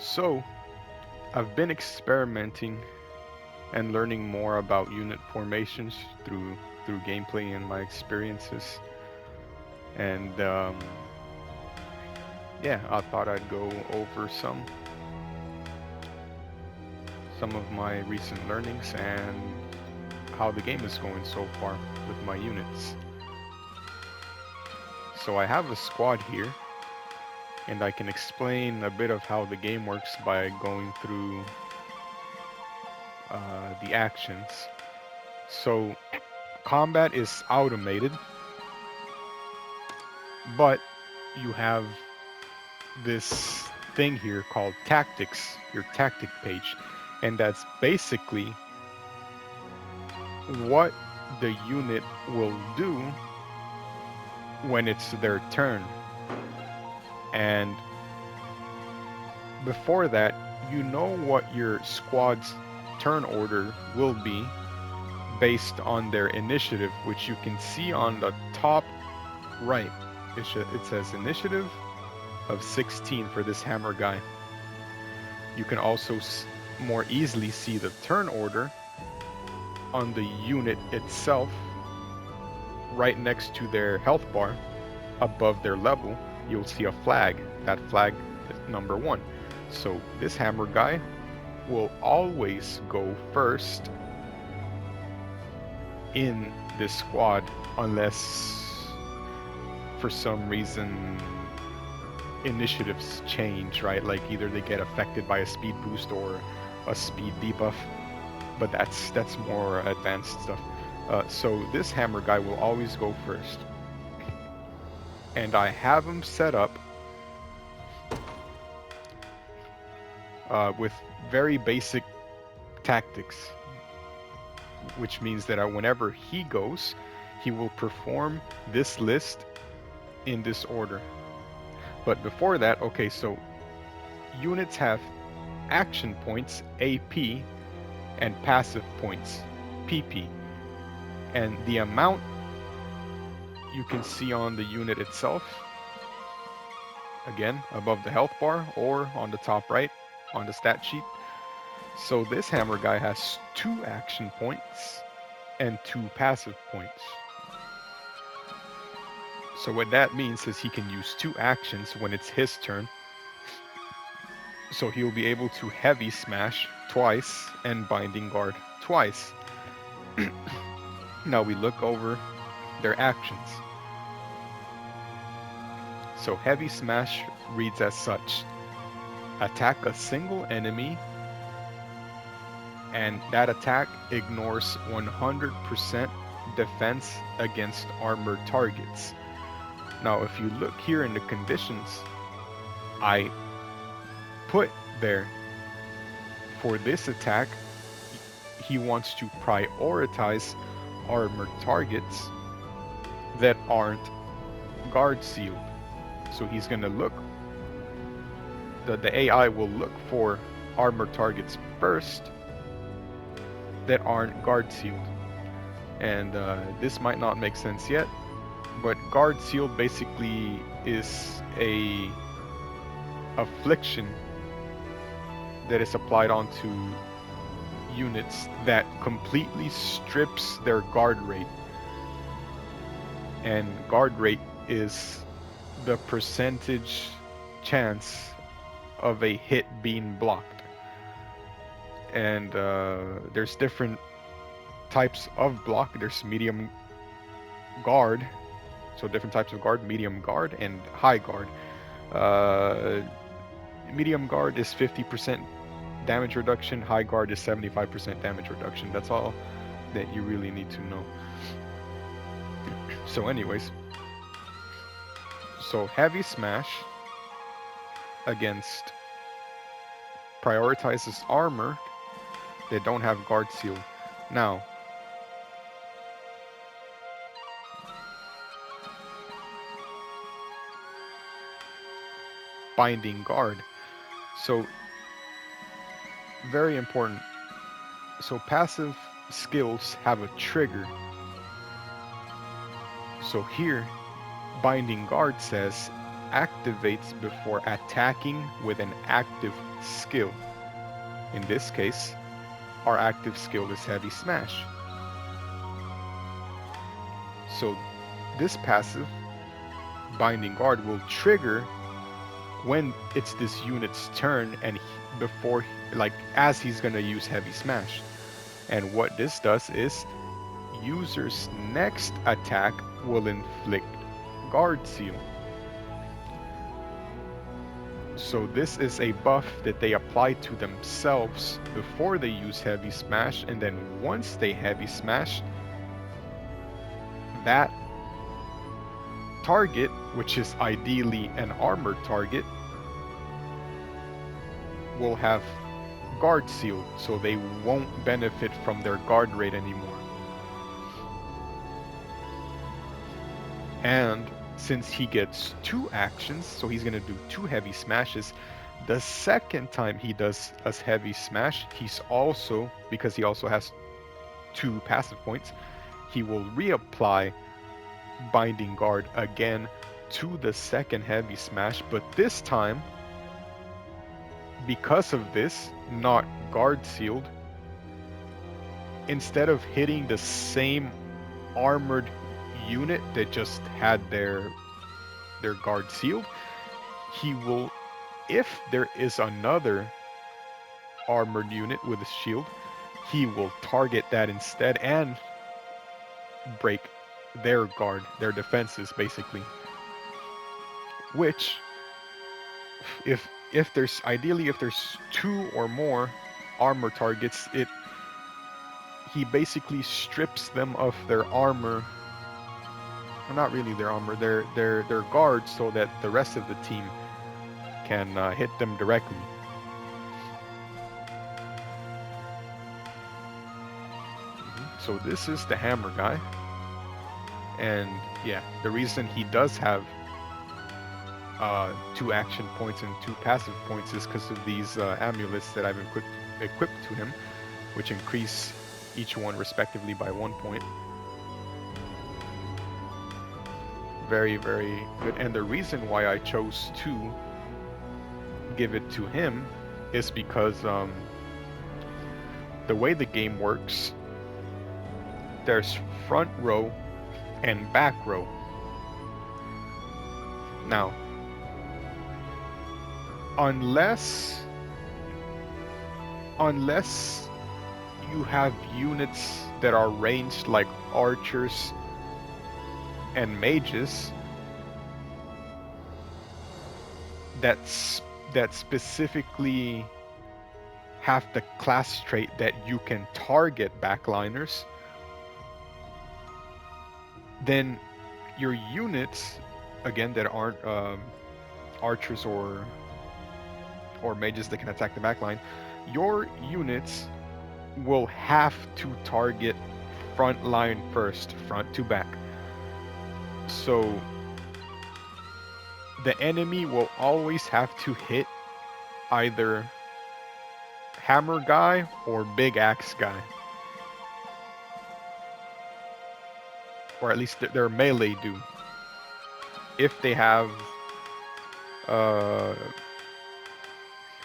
So, I've been experimenting and learning more about unit formations through gameplay and my experiences. And yeah, I thought I'd go over some of my recent learnings and how the game is going so far with my units. So I have a squad here, and I can explain a bit of how the game works by going through the actions. So combat is automated, but you have this thing here called tactics, your tactic page, and that's basically what the unit will do when it's their turn. And before that, you know what your squad's turn order will be based on their initiative, which you can see on the top right. It says initiative of 16 for this hammer guy. You can also more easily see the turn order on the unit itself, right next to their health bar, above their level. You'll see a flag. That flag is number 1. So this hammer guy will always go first in this squad unless for some reason initiatives change, right? Like either they get affected by a speed boost or a speed debuff, but that's more advanced stuff. So this hammer guy will always go first, and I have him set up with very basic tactics, which means that whenever he goes, he will perform this list in this order. But before that, okay, so units have action points, AP, and passive points, PP. And the amount you can see on the unit itself, again, above the health bar or on the top right on the stat sheet. So this hammer guy has 2 action points and 2 passive points. So what that means is he can use 2 actions when it's his turn. So he'll be able to heavy smash twice and binding guard twice. Now we look over their actions. So heavy smash reads as such: attack a single enemy, and that attack ignores 100% defense against armored targets. Now if you look here in the conditions, I put there for this attack, he wants to prioritize armored targets that aren't guard sealed. So he's going to look, the AI will look for armored targets first that aren't guard sealed. And this might not make sense yet, but guard sealed basically is a affliction that is applied onto units that completely strips their guard rate. And guard rate is the percentage chance of a hit being blocked. And there's different types of block. There's medium guard, so different types of guard: medium guard and high guard. Uh, Medium guard is 50% damage reduction, high guard is 75% damage reduction. That's all that you really need to know. So anyways, so heavy smash against prioritizes armor that don't have guard seal. Now, binding guard. So very important. So passive skills have a trigger. So here, binding guard says activates before attacking with an active skill. In this case, our active skill is Heavy Smash. So this passive, Binding Guard, will trigger when it's this unit's turn and before, like, as he's gonna use Heavy Smash. And what this does is user's next attack will inflict Guard Seal. So this is a buff that they apply to themselves before they use Heavy Smash, and then once they Heavy Smash, that target, which is ideally an armor target, will have Guard Seal, so they won't benefit from their guard rate anymore. And since he gets 2 actions, so he's going to do 2 Heavy Smashes, the second time he does a Heavy Smash, he's also, because he also has 2 passive points, he will reapply Binding Guard again to the second Heavy Smash, but this time, because of this, not Guard Sealed, instead of hitting the same armored unit that just had their guard sealed, he will, if there is another armored unit with a shield, he will target that instead and break their guard, their defenses basically. Which, if there's ideally if there's 2 or more armor targets, he basically strips them of their armor. Well, not really their armor, their guards, so that the rest of the team can hit them directly. So this is the hammer guy, and yeah, the reason he does have 2 action points and 2 passive points is because of these amulets that I've equipped to him, which increase each one respectively by 1 point. Very, very good. And the reason why I chose to give it to him is because the way the game works, there's front row and back row. Now, unless you have units that are ranged like archers and mages that specifically have the class trait that you can target backliners, then your units, again, that aren't archers or mages that can attack the backline, your units will have to target front line first, front to back. So the enemy will always have to hit either hammer guy or big axe guy, or at least their melee do. If they have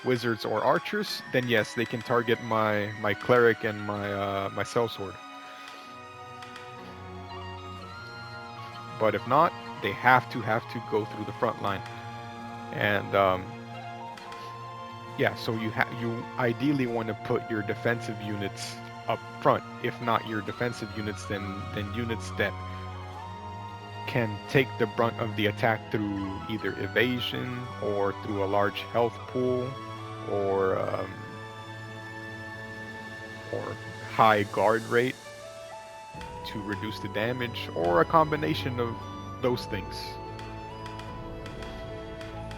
wizards or archers, then yes, they can target my cleric and my sellsword. But if not, they have to go through the front line. And yeah, so you ideally want to put your defensive units up front. If not your defensive units, then units that can take the brunt of the attack through either evasion or through a large health pool, or high guard rate to reduce the damage, or a combination of those things,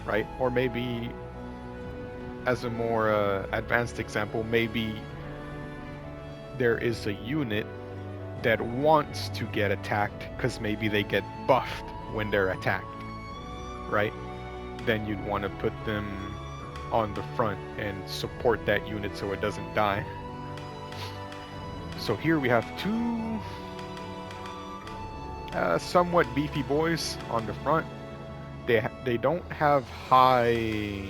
right? Or maybe, as a more advanced example, maybe there is a unit that wants to get attacked because maybe they get buffed when they're attacked, right? Then you'd want to put them on the front and support that unit so it doesn't die. So here we have 2 somewhat beefy boys on the front, they don't have high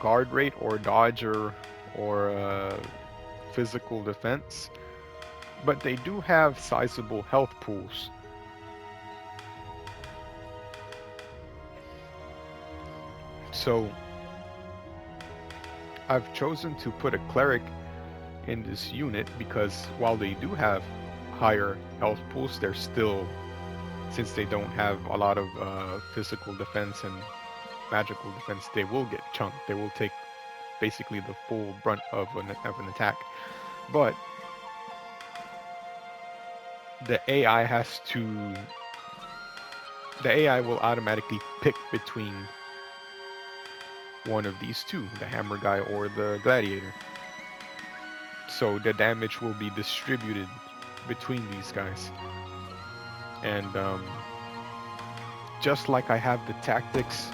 guard rate or dodge or physical defense, but they do have sizable health pools. So I've chosen to put a cleric in this unit because while they do have higher health pools, they're still, since they don't have a lot of physical defense and magical defense, they will get chunked. They will take basically the full brunt of an attack. But the AI has to, the AI will automatically pick between one of these two, the hammer guy or the gladiator. So the damage will be distributed between these guys. And just like I have the tactics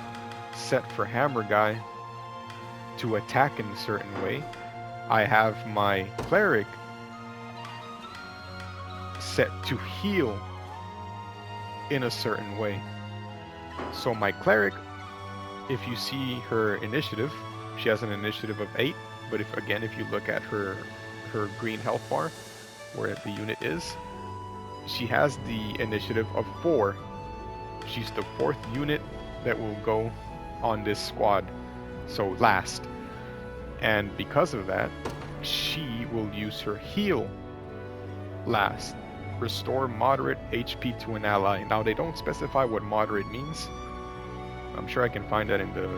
set for hammer guy to attack in a certain way, I have my cleric set to heal in a certain way. So my cleric, if you see her initiative, she has an initiative of 8, but if you look at her green health bar where the unit is, she has the initiative of 4. She's the 4th unit that will go on this squad, so last. And because of that, she will use her heal last. Restore moderate HP to an ally. Now they don't specify what moderate means. I'm sure I can find that in the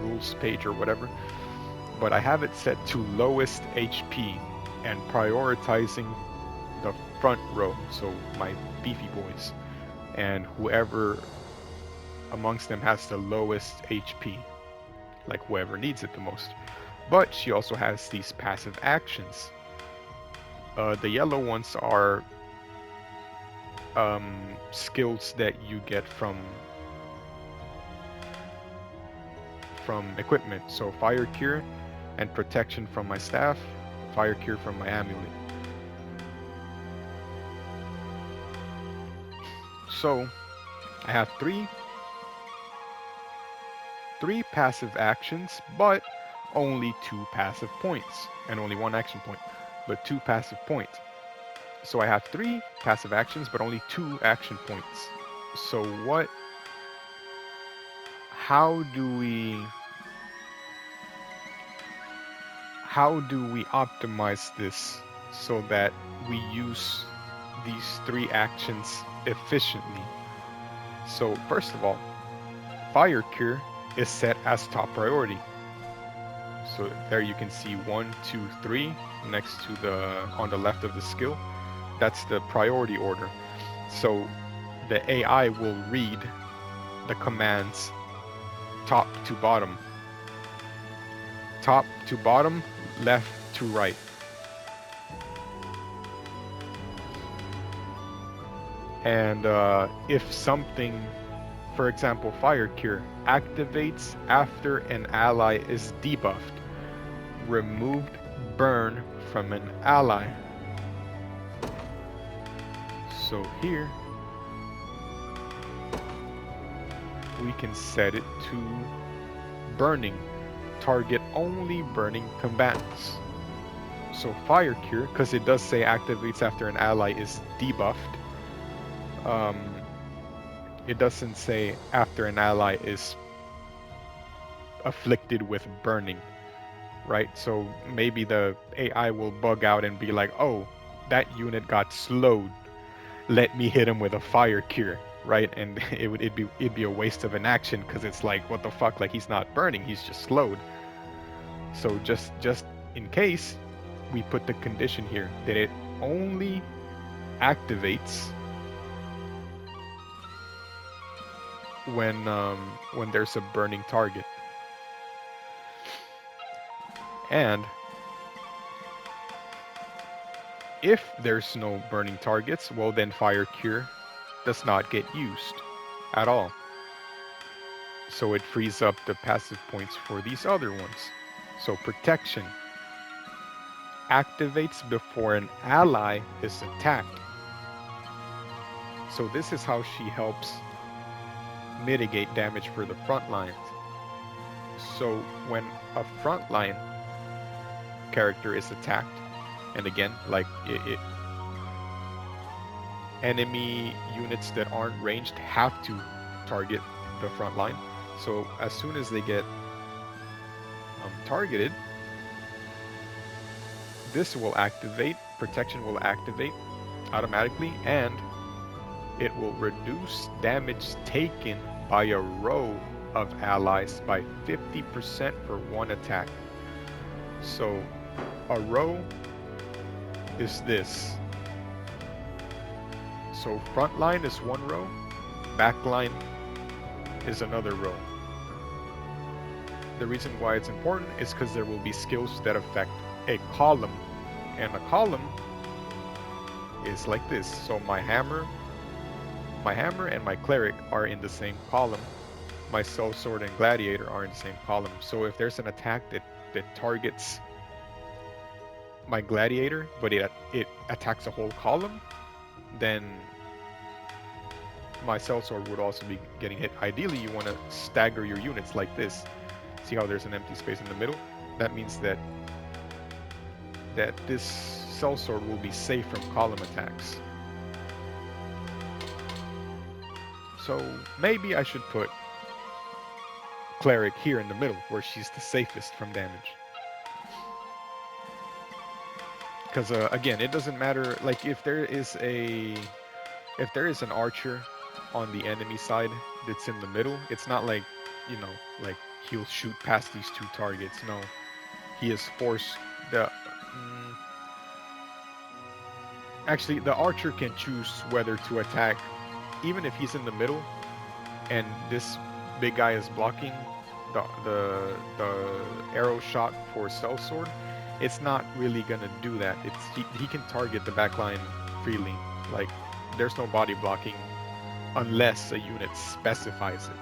rules page or whatever. But I have it set to lowest HP and prioritizing the front row, so my beefy boys, and whoever amongst them has the lowest HP, like whoever needs it the most. But she also has these passive actions. The yellow ones are skills that you get from equipment. So fire cure and protection from my staff, fire cure from my amulet. So I have three passive actions, but only 2 passive points, and only 1 action point, but 2 passive points. So I have 3 passive actions, but only 2 action points. So how do we optimize this so that we use these 3 actions efficiently? So first of all, fire cure is set as top priority. So there you can see 1, 2, 3 next to on the left of the skill. That's the priority order. So the AI will read the commands top to bottom. Top to bottom, left to right. And if something, for example, fire cure, activates after an ally is debuffed, removed burn from an ally. So here we can set it to burning, target only burning combatants. So fire cure, because it does say activates after an ally is debuffed, it doesn't say after an ally is afflicted with burning, right? So maybe the AI will bug out and be like, oh, that unit got slowed, let me hit him with a fire cure, right? And it'd be a waste of an action, because it's like, what the fuck, like he's not burning, he's just slowed. So just in case, we put the condition here that it only activates when there's a burning target. And if there's no burning targets, well then fire cure does not get used at all. So it frees up the passive points for these other ones. So protection activates before an ally is attacked. So this is how she helps mitigate damage for the front lines. So when a frontline character is attacked, and again, like enemy units that aren't ranged have to target the front line. So as soon as they get targeted, this will activate, protection will activate automatically, and it will reduce damage taken by a row of allies by 50% for one attack. So a row is this. So front line is one row, back line is another row. The reason why it's important is because there will be skills that affect a column, and a column is like this. So my hammer and my cleric are in the same column. My sellsword and gladiator are in the same column. So if there's an attack that targets my gladiator, but it attacks a whole column, then my sellsword would also be getting hit. Ideally, you want to stagger your units like this. See how there's an empty space in the middle? That means that this sellsword will be safe from column attacks. So maybe I should put cleric here in the middle, where she's the safest from damage. Because again, it doesn't matter. Like if there is an archer on the enemy side that's in the middle, it's not like, you know, like he'll shoot past these two targets. No, he is forced. Actually, the archer can choose whether to attack, even if he's in the middle, and this big guy is blocking the arrow shot for sellsword. It's not really gonna do that. He can target the backline freely. Like there's no body blocking unless a unit specifies it.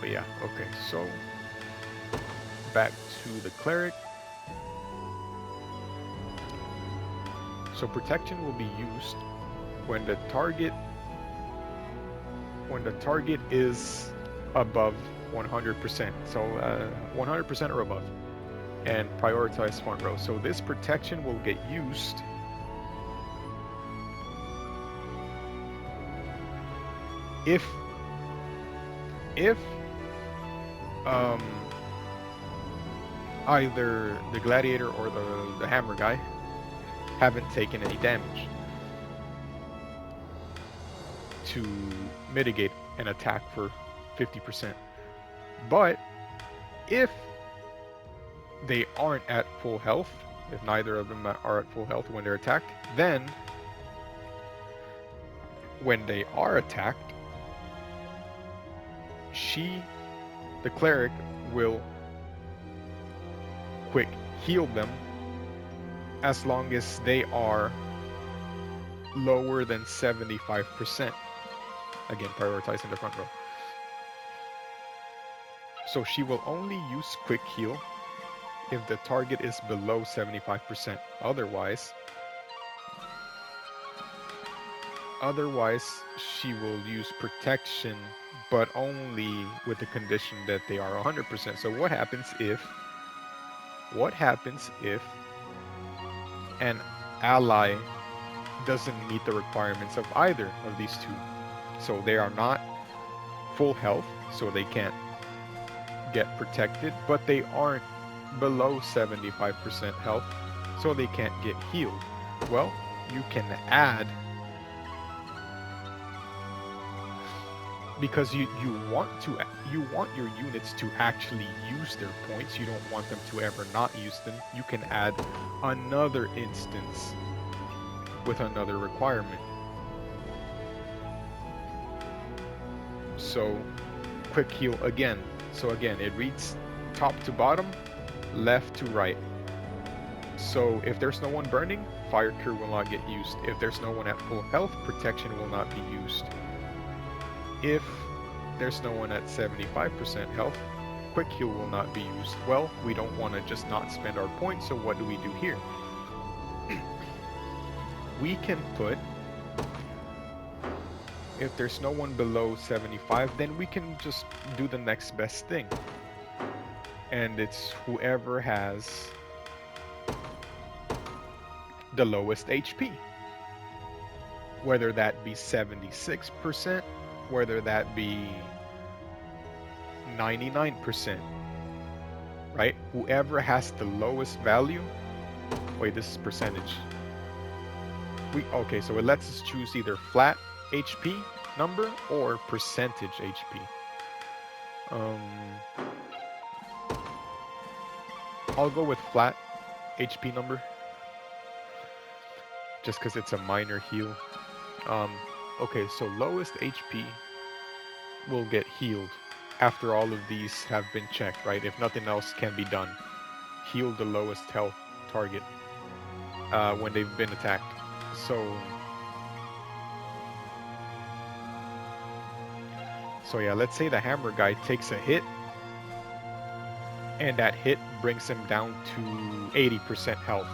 But yeah, okay, so back to the cleric. So protection will be used when the target is above 100%. So 100% or above, and prioritize front row. So this protection will get used if either the gladiator or the hammer guy haven't taken any damage to mitigate an attack for 50%. But if they aren't at full health, if neither of them are at full health when they're attacked, then when they are attacked, the cleric, will quick heal them as long as they are lower than 75%. Again, prioritizing the front row. So she will only use quick heal if the target is below 75%. Otherwise, she will use protection, but only with the condition that they are 100%. So what happens if an ally doesn't meet the requirements of either of these two? So they are not full health, so they can't get protected, but they aren't below 75% health, so they can't get healed. Well, you can add, because you want your units to actually use their points. You don't want them to ever not use them. You can add another instance with another requirement. So quick heal again. So again, it reads top to bottom, left to right. So if there's no one burning, fire cure will not get used. If there's no one at full health, protection will not be used. If there's no one at 75% health, quick heal will not be used. Well, we don't want to just not spend our points, so what do we do here? we can put, if there's no one below 75, then we can just do the next best thing. And it's whoever has the lowest HP. Whether that be 76%, whether that be 99%, right? Whoever has the lowest value. Wait, this is percentage. Okay, so it lets us choose either flat HP number or percentage HP. I'll go with flat HP number just because it's a minor heal. Okay, so lowest HP will get healed after all of these have been checked, right? If nothing else can be done, heal the lowest health target when they've been attacked. So yeah, let's say the hammer guy takes a hit, and that hit brings him down to 80% health,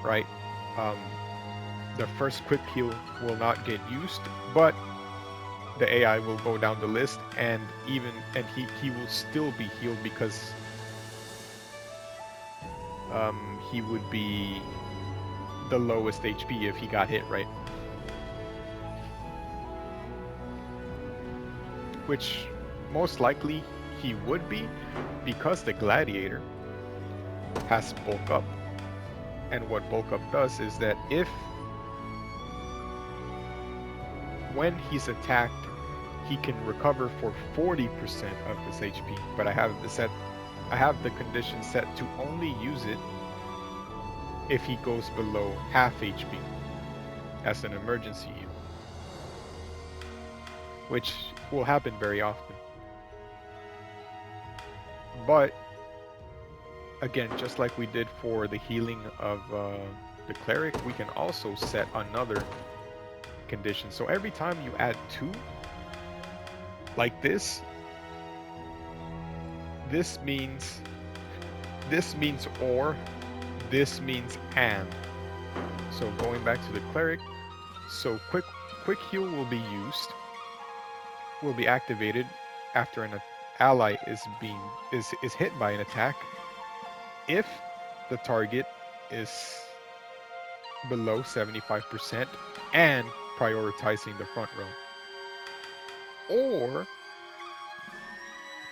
right? The first quick heal will not get used, but the AI will go down the list, and he will still be healed because he would be the lowest HP if he got hit, right? Which most likely he would be, because the gladiator has bulk up. And what bulk up does is that when he's attacked, he can recover for 40% of his HP. But I have the condition set to only use it if he goes below half HP as an emergency heal, which will happen very often. But again, just like we did for the healing of the cleric, we can also set another condition. So every time you add 2 like this means or, this means and. So going back to the cleric, so quick heal will be activated after an ally is hit by an attack if the target is below 75% and prioritizing the front row. Or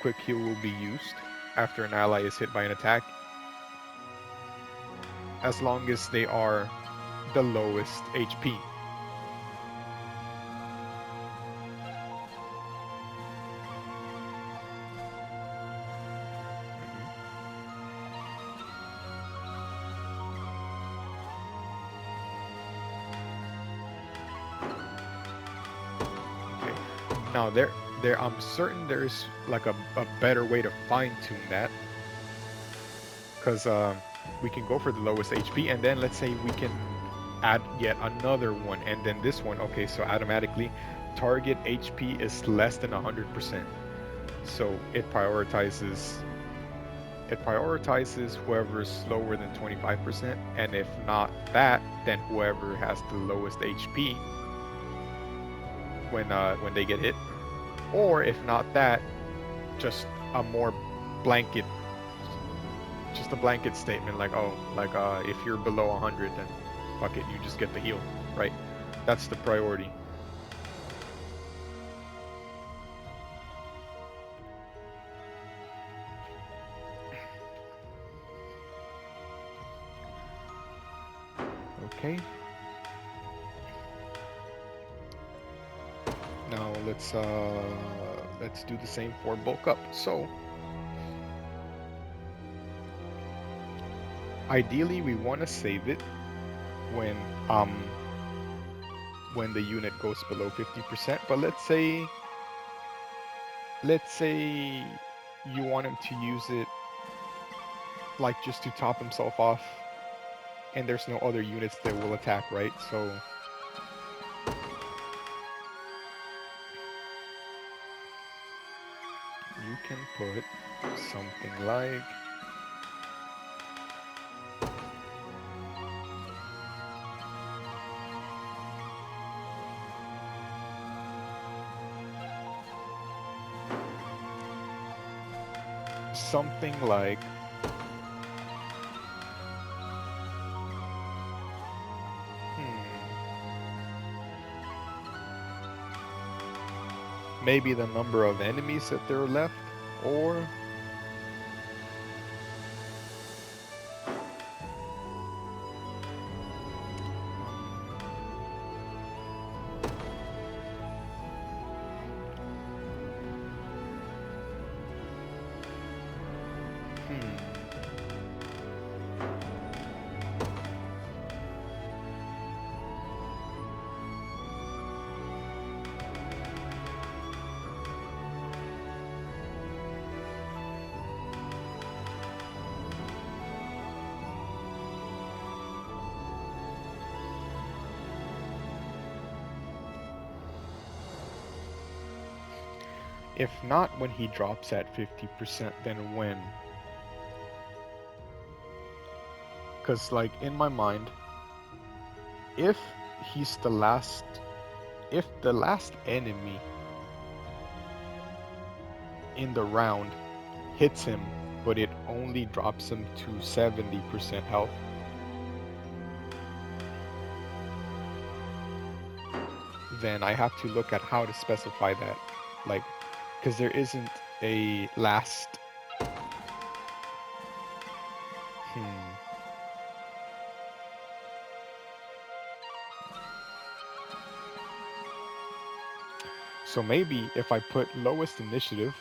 quick heal will be used after an ally is hit by an attack as long as they are the lowest HP. Now I'm certain there's like a better way to fine-tune that, because we can go for the lowest HP, and then let's say we can add yet another one, and then this one, okay, so automatically target HP is less than 100%, so it prioritizes whoever's lower than 25%, and if not that, then whoever has the lowest HP when they get hit. Or if not that, just a more blanket statement like, if you're below 100, then fuck it, you just get the heal, right? That's the priority. Okay. Now let's do the same for bulk up. So ideally we want to save it when the unit goes below 50%, but let's say you want him to use it like just to top himself off, and there's no other units that will attack, right? So you can put something like something like maybe the number of enemies that there are left, or if not when he drops at 50%, then when? Because, like, in my mind, if he's the last, if the last enemy in the round hits him, but it only drops him to 70% health, then I have to look at how to specify that. Like, because there isn't a last. So maybe if I put lowest initiative,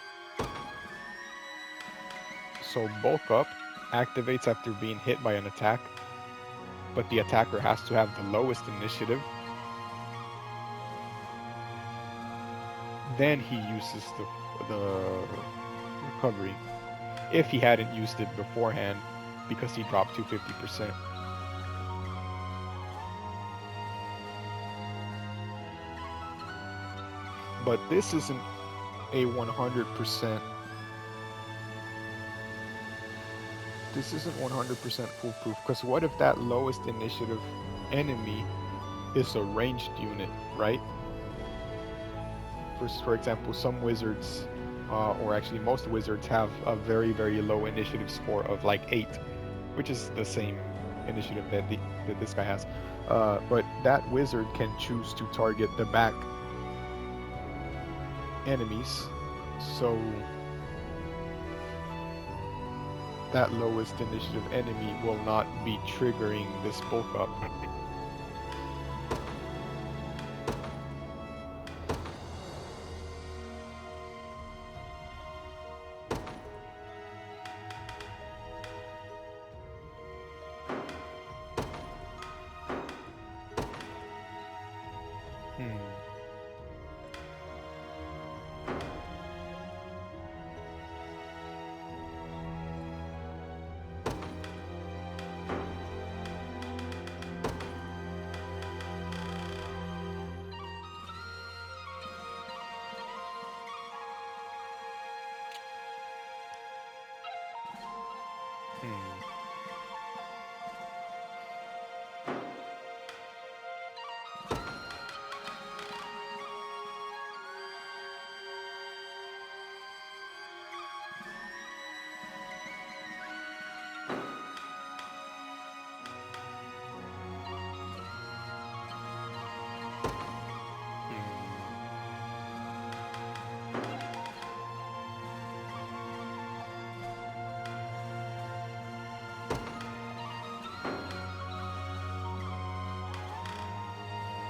so bulk up activates after being hit by an attack, but the attacker has to have the lowest initiative, then he uses the recovery. If he hadn't used it beforehand, because he dropped to 50%. But this isn't a 100%. This isn't 100% foolproof, because what if that lowest initiative enemy is a ranged unit, right? For example, some wizards, or actually most wizards, have a very, very low initiative score of like 8, which is the same initiative that this guy has. But that wizard can choose to target the back enemies, so that lowest initiative enemy will not be triggering this bulk up.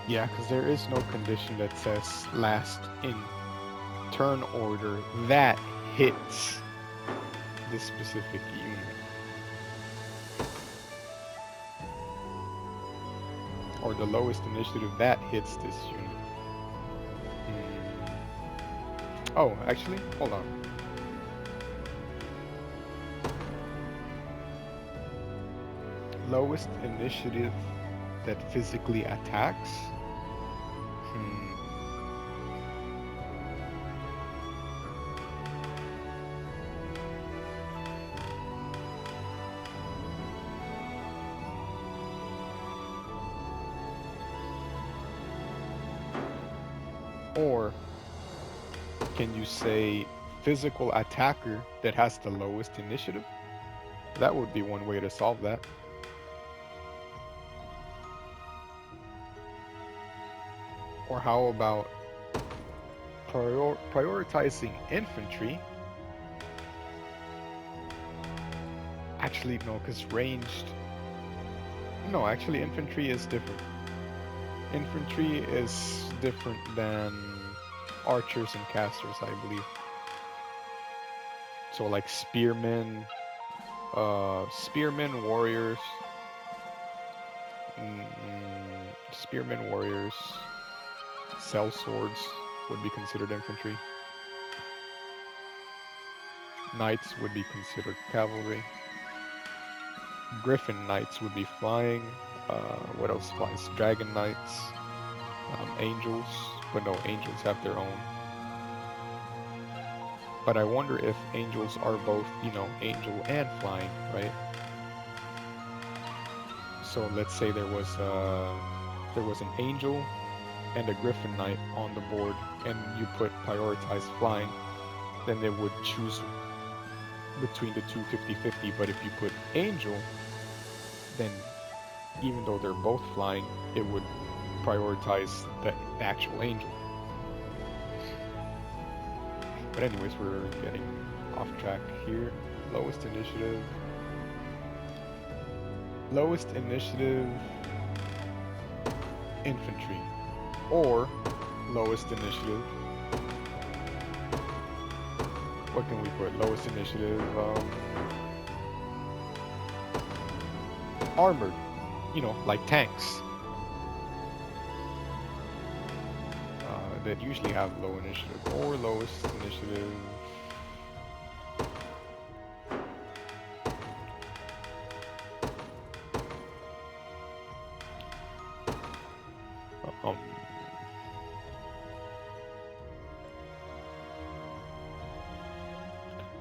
Yeah, because there is no condition that says last in turn order that hits this specific unit. Or the lowest initiative that hits this unit. Oh, actually, hold on. Lowest initiative that physically attacks. Or can you say physical attacker that has the lowest initiative. That would be one way to solve that. Or how about prioritizing infantry? Actually, no, because ranged. No, actually, infantry is different. Infantry is different than archers and casters, I believe. So, like spearmen, warriors, spearmen, warriors, sellswords would be considered infantry. Knights would be considered cavalry. Griffin knights would be flying. What else flies? Dragon knights, angels, but no, angels have their own. But I wonder if angels are both, angel and flying, right? So let's say there was an angel and a griffin knight on the board, and you put prioritize flying, then they would choose between the two 50-50. But if you put angel, then even though they're both flying, it would prioritize the actual angel. But anyways, we're getting off track here. Lowest initiative, infantry, or lowest initiative. What can we put? Lowest initiative, armored, like tanks. That usually have low initiative, or lowest initiative.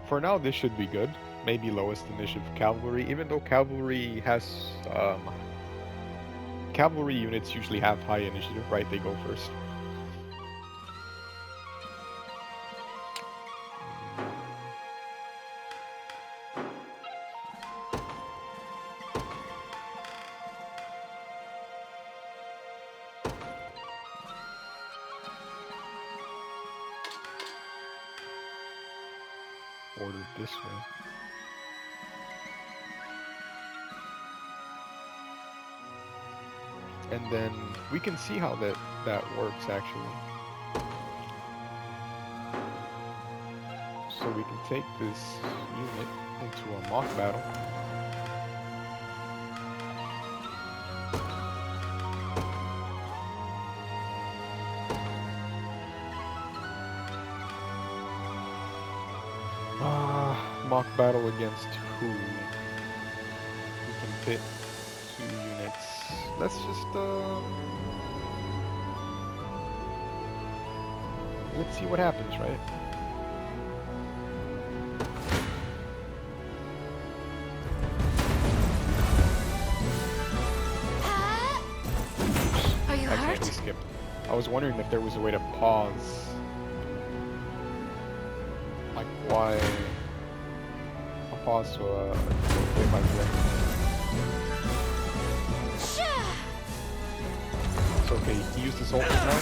For now, this should be good. Maybe lowest initiative cavalry, even though cavalry has cavalry units usually have high initiative, right? They go first. Ordered this way. And then we can see how that works actually. So we can take this unit into a mock battle. Mock battle against who? We can pit 2 units. Let's just let's see what happens, right? Are you hurt? Accidentally skipped. I was wondering if there was a way to pause. Like why? Pause to play by play. It's okay, he used his ultimate now.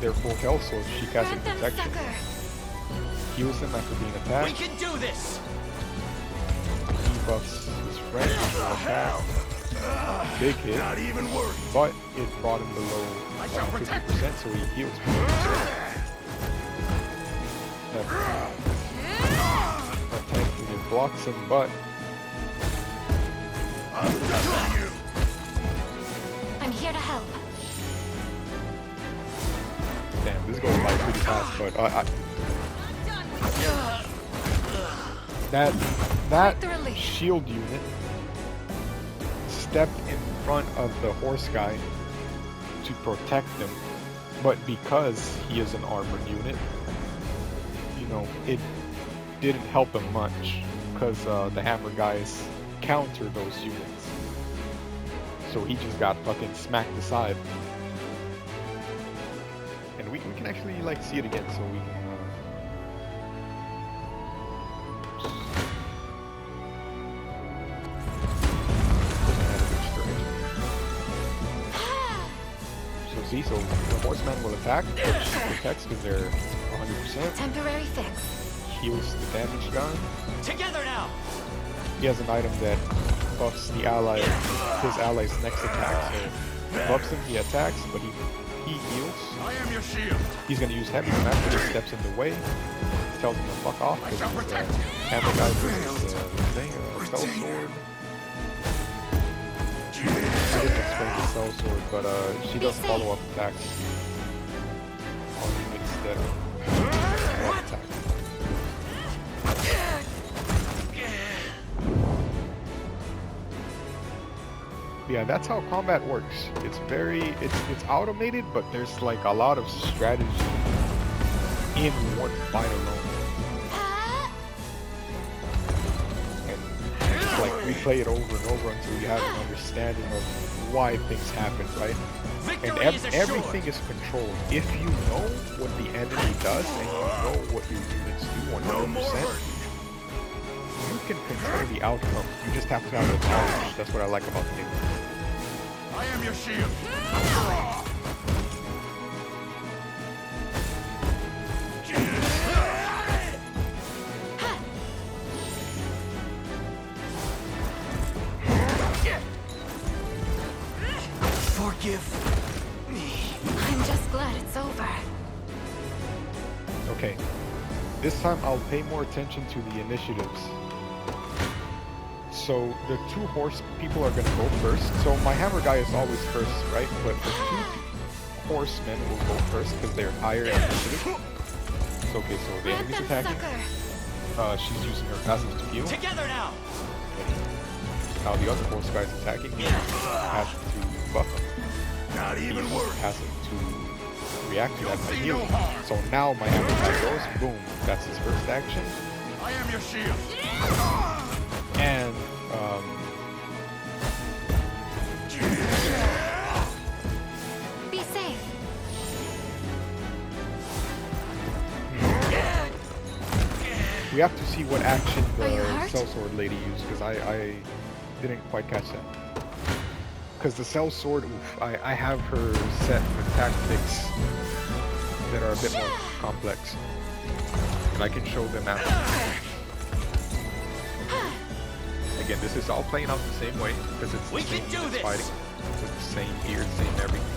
They're full health, so she casting protection. Heals him after being attacked. We can do this! He buffs his friend for attack. Big hit. Not even worried. But it brought him below 50%, so he heals 50%. It blocks him, but I'm here to help. damn, this goes by pretty fast. But that shield unit stepped in front of the horse guy to protect him, but because he is an armored unit, it didn't help him much. Because the hammer guys counter those units. So he just got fucking smacked aside. And we can actually see it again, so we can So the horseman will attack, but she protects because they're 100%. Temporary fix. Heals the damage guy. Together now. He has an item that buffs the ally, his ally's next attack. So buffs him, he attacks, but he heals. I am your shield. He's gonna use heavy smash, but he steps in the way. Tells him to fuck off because he's hammer guy versus cell sword. I didn't explain the cell sword, but she does follow-up attacks on you instead of one attack. Yeah, that's how combat works. It's it's automated, but there's like a lot of strategy in one fight alone. And it's like we play it over and over until you have an understanding of why things happen, right? And everything is controlled. If you know what the enemy does and you know what your units do 100%, you can control the outcome. You just have to have the knowledge. That's what I like about the game. I am your shield. Forgive me. I'm just glad it's over. Okay. This time I'll pay more attention to the initiatives. So the two horse people are gonna go first. So my hammer guy is always first, right? But the two horsemen will go first because they're higher initiative. So okay, so the enemy's attacking. She's using her passive to heal. Together now. Now the other horse guy's attacking. He uses passive to buff him. Not even He uses worse. passive to react to that by healing. So now my hammer guy goes, boom. That's his first action. I am your shield. And Be safe. we have to see what action Are you the hurt? sellsword lady used because I didn't quite catch that. Because the sellsword, oof, I have her set with tactics that are a bit more complex, and I can show them after. Again, this is all playing out the same way because it's the We same can do units this. fighting. It's the same gear, same everything.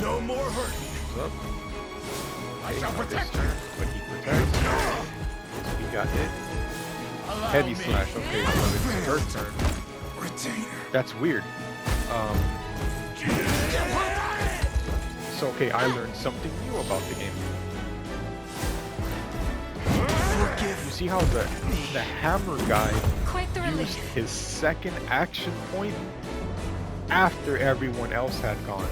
No more hurt. Goes up. I shall This protect turn, you. but he protects. So he got hit. Allow Heavy me. slash. Okay, so it's her turn. Retainer. That's weird. So okay, I learned something new about the game. You see how the hammer guy Quite the used relief. his second action point after everyone else had gone.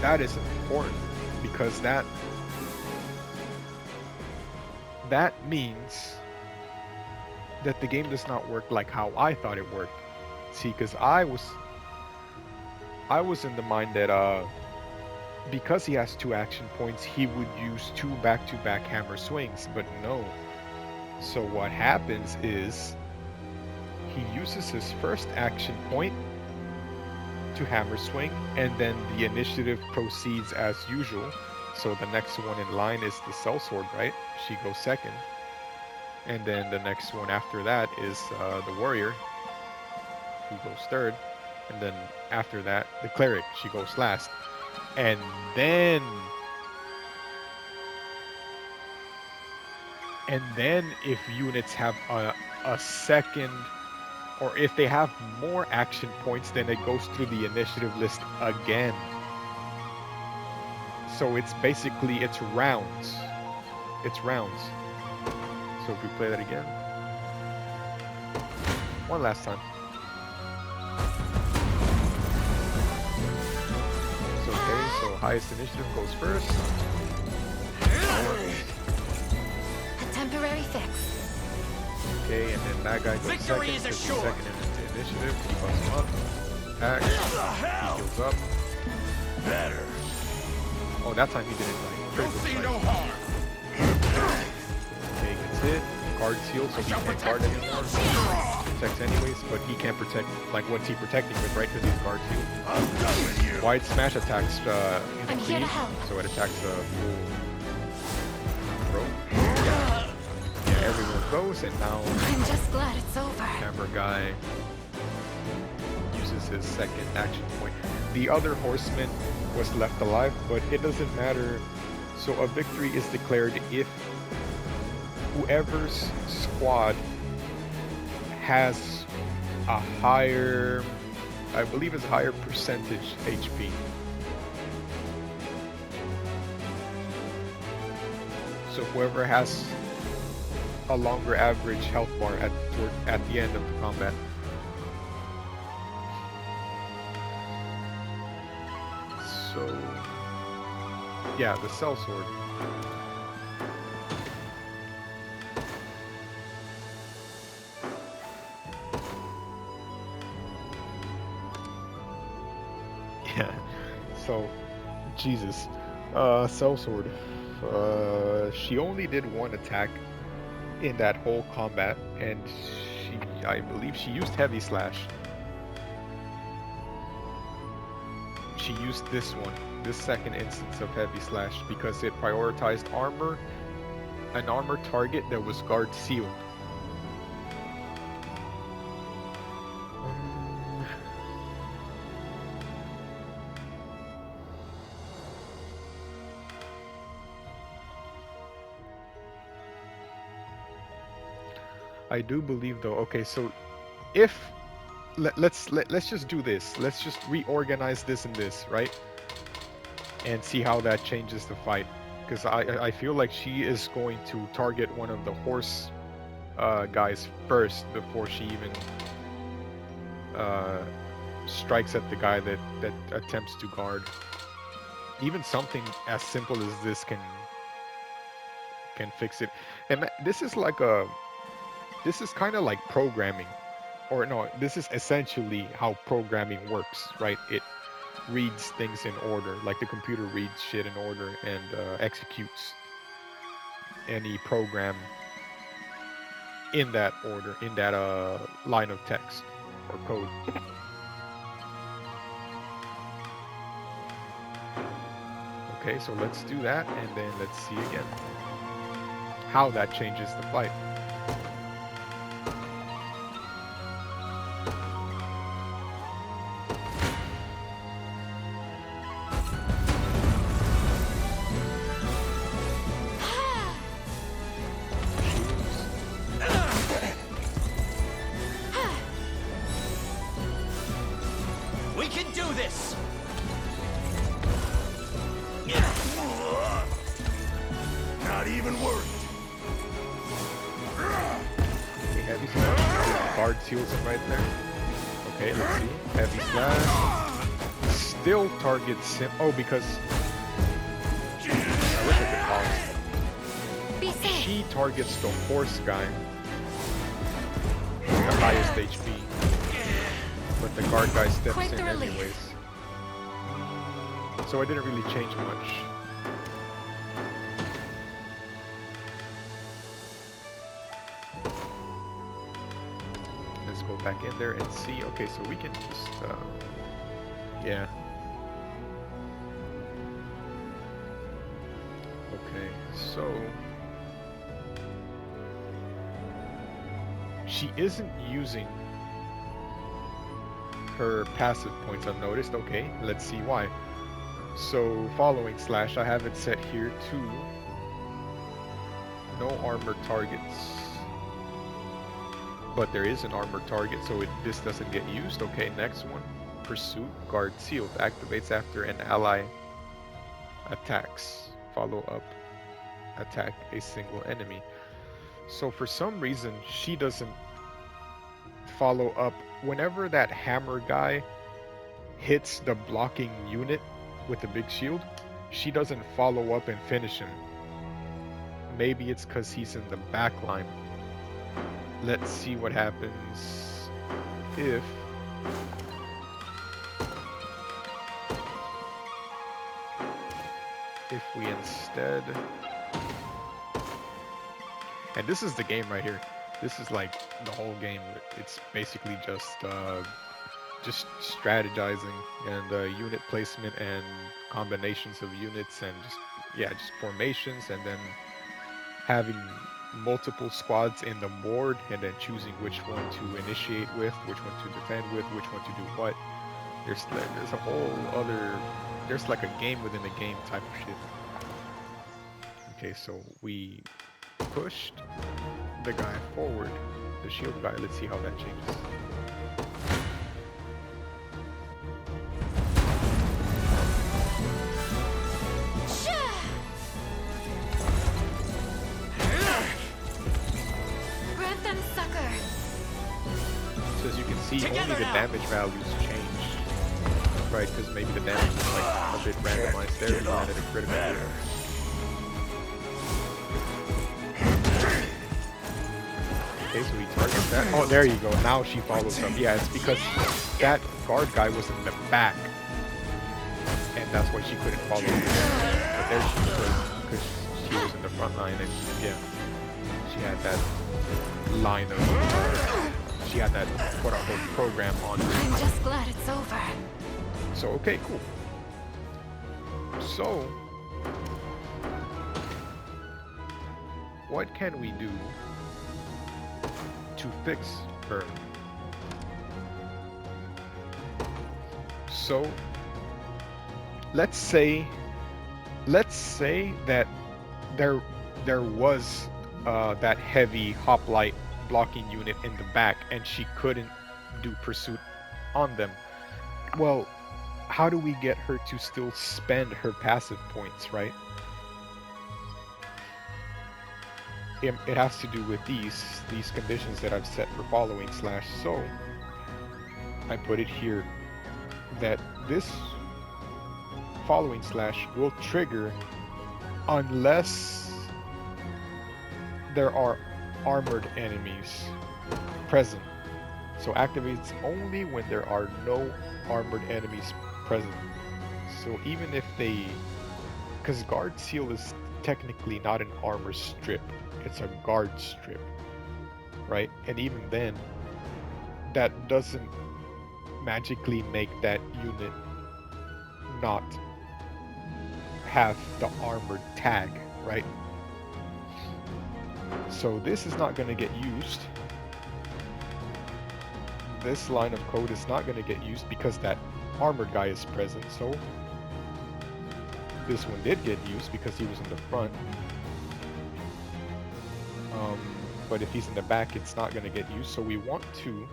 That is important because that means that the game does not work like how I thought it worked. See, because I was in the mind that because he has two action points, he would use two back-to-back hammer swings, but no. So what happens is he uses his first action point to hammer swing, and then the initiative proceeds as usual. So the next one in line is the sellsword, right? She goes second. And then the next one after that is the warrior, who goes third. And then after that, the cleric, she goes last. And then if units have a second, or if they have more action points, then it goes through the initiative list again. So it's basically, it's rounds. It's rounds. So if we play that again. One last time. So okay, so highest initiative goes first. A temporary fix. Okay, and then that guy goes Victory second. is 'Cause he's assured. second in the initiative. He busts him up. Attack. He heals up. Better. Oh, that time he didn't like You'll critical see strike. no harm. Okay, gets hit. Guard's healed, so he can't guard anymore. protects anyways, but he can't protect, like, what's he protecting with, right? Because he's guard too. I'm done with you. Wide smash attacks I'm here to cleave, help. so it attacks full throw. Yeah. Yeah, everyone goes, and now I'm just glad it's over. camera guy uses his second action point. The other horseman was left alive, but it doesn't matter. So a victory is declared if whoever's squad has a higher, I believe it's a higher percentage HP. So whoever has a longer average health bar at the end of the combat. So yeah, the cell sword. Yeah. So Jesus. Cell sword. She only did one attack in that whole combat, and I believe she used heavy slash. She used this one, this second instance of heavy slash, because it prioritized armor, an armor target that was guard sealed. I do believe though. Okay, so if let's just do this. Let's just reorganize this and this, right? And see how that changes the fight. Because I feel like she is going to target one of the horse guys first before she even strikes at the guy that attempts to guard. Even something as simple as this can fix it. And this is like this is kind of like programming, or no, this is essentially how programming works, right? It reads things in order, like the computer reads shit in order and executes any program in that order, in that line of text or code. Okay, so let's do that, and then let's see again how that changes the fight. We can do this. Not even worried. Okay, heavy slash. Guard seals him right there. Okay, let's see. Heavy slash. Still targets him. Oh, because I wish I could pause. Be safe. She targets the horse guy with the highest HP. But the guard guy steps Quite in the relief. anyways. So it didn't really change much. Let's go back in there and see. Okay, so we can just, yeah. Okay, so she isn't using her passive points, I've noticed. Okay, let's see why. So following slash, I have it set here to no armor targets, but there is an armor target, so this doesn't get used. Okay, next one, pursuit, guard sealed, activates after an ally attacks. Follow up, attack a single enemy. So for some reason, she doesn't follow up. Whenever that hammer guy hits the blocking unit with a big shield, she doesn't follow up and finish him. Maybe it's because he's in the back line. Let's see what happens if we instead, and this is the game right here, This is like the whole game. It's basically just strategizing and unit placement and combinations of units and just yeah, just formations and then having multiple squads in the board and then choosing which one to initiate with, which one to defend with, which one to do what. There's a whole other there's like a game within a game type of shit. Okay, so we pushed the guy forward, the shield guy. Let's see how that changes. Grant them succor. So as you can see, Together only the now. damage values change, right? Because maybe the damage is like a bit randomized there. We added a critical hit. Okay, so we target that. Oh, there you go. Now she follows up. Yeah, it's because that guard guy was in the back, and that's why she couldn't follow up. But there she was, because she was in the front line, and yeah, she had that line of, she had that quote-unquote program on her. I'm just glad it's over. So, okay, cool. So, what can we do to fix her? So, let's say that there was that heavy hoplite blocking unit in the back and she couldn't do pursuit on them. Well, how do we get her to still spend her passive points, right? It has to do with these conditions that I've set for following slash. So I put it here that this following slash will trigger unless there are armored enemies present. So activates only when there are no armored enemies present. So even if they, because guard seal is technically not an armor strip, it's a guard strip, right? And even then, that doesn't magically make that unit not have the armored tag, right? So this is not going to get used. This line of code is not going to get used because that armored guy is present. So this one did get used because he was in the front. But if he's in the back, it's not going to get used. So we want to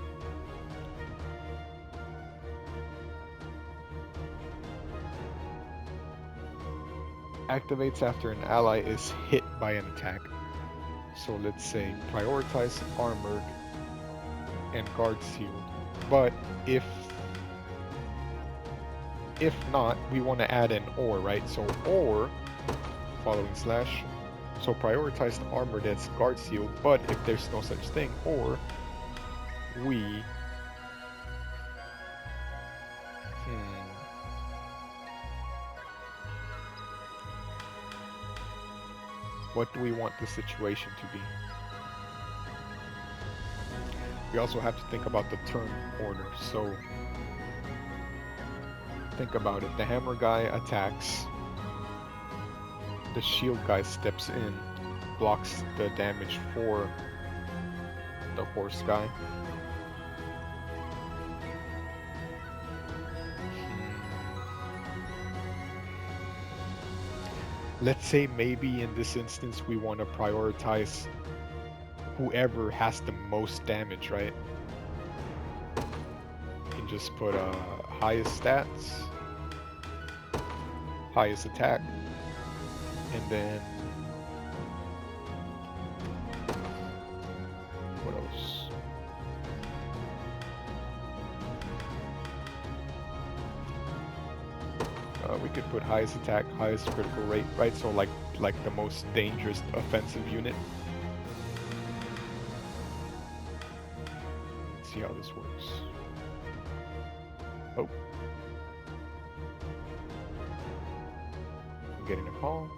activates after an ally is hit by an attack. So let's say prioritize armored and guard seal. But if not, we want to add an or, right? So or following slash. So prioritized armored as guard seal, but if there's no such thing, or we what do we want the situation to be? We also have to think about the turn order. So think about it. The hammer guy attacks. The shield guy steps in, blocks the damage for the horse guy. Let's say maybe in this instance we want to prioritize whoever has the most damage, right? You can just put highest stats, highest attack, and then what else? We could put highest attack, highest critical rate, right? So like the most dangerous offensive unit. Let's see how this works. Oh. I'm getting a call.